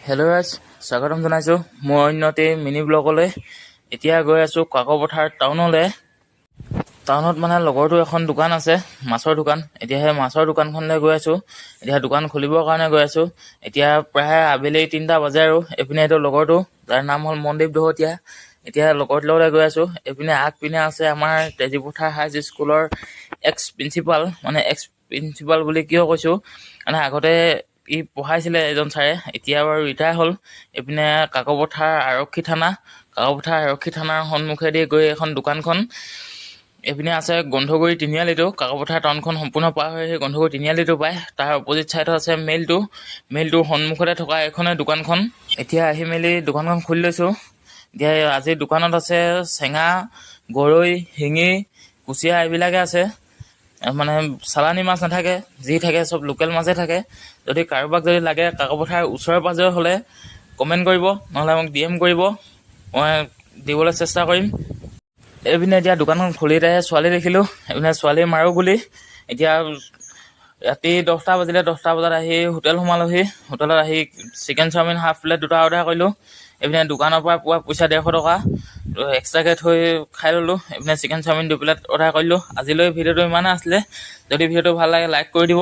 Hello' ৰাইজ, স্বাগতম জনাইছোঁ মোৰ অন্যতে মিনি ব্লগলৈ। এতিয়া গৈ আছোঁ কাকপথাৰ টাউনলৈ। টাউনত মানে লগৰটো এখন দোকান আছে, মাছৰ দোকান। এতিয়া সেই মাছৰ দোকানখনলৈ গৈ আছোঁ। এতিয়া দোকান খুলিবৰ কাৰণে গৈ আছোঁ। এতিয়া প্ৰায় আবেলি 3টা বাজে আৰু এইপিনে এইটো লগৰটো, যাৰ নাম হ'ল মনদীপ দহতীয়া। এতিয়া লগৰটোৰ লগতে গৈ আছোঁ। এইপিনে আগপিনে আছে আমাৰ তেজীপথাৰ হাই স্কুলৰ এক্স প্ৰিন্সিপাল বুলি কিয় কৈছোঁ, মানে আগতে ই পঢ়াইছিলে এজন ছাৰে, এতিয়া বাৰু ৰিটায়াৰ হ'ল। এইপিনে কাকপথাৰ আৰক্ষী থানাৰ সন্মুখেদি গৈ এখন দোকানখন। এইপিনে আছে গন্ধগুৰি তিনিআলিটো। কাকপথাৰ টাউনখন সম্পূৰ্ণ পাৰ হৈ সেই গন্ধগুৰি তিনিআলিটো পায়। তাৰ অপজিট ছাইডত আছে মেইলটোৰ সন্মুখতে থকা এইখনে দোকানখন। এতিয়া আহি মেলি দোকানখন খুলি লৈছোঁ। এতিয়া আজি দোকানত আছে চেঙা, গৰৈ, শিঙি, কুচিয়া এইবিলাকে আছে। মানে চালানী মাছ নাথাকে, যি থাকে চব লোকেল মাছে থাকে। যদি কাৰোবাক যদি লাগে কাকপথাৰ ওচৰে পাঁজৰে হ'লে কমেণ্ট কৰিব, নহ'লে মোক DM কৰিব, মই দিবলৈ চেষ্টা কৰিম। এইপিনে এতিয়া দোকানখন খুলিতে ছোৱালী দেখিলোঁ। এইপিনে ছোৱালী মাৰোঁ বুলি এতিয়া ৰাতি 10টা বাজিলে। 10টা বজাত আহি হোটেল সোমালোহি। হোটেলত আহি চিকেন চাওমিন হাফ প্লেট 2টা অৰ্ডাৰ কৰিলোঁ। এইপিনে দোকানৰ পৰা পোৱা পইচা 150 টকা এক্সট্ৰাকৈ থৈ খাই ল'লোঁ। এইপিনে চিকেন চাওমিন 2 প্লেট অৰ্ডাৰ কৰিলোঁ। আজিলৈ ভিডিঅ'টো ইমানে আছিলে। যদি ভিডিঅ'টো ভাল লাগে লাইক কৰি দিব।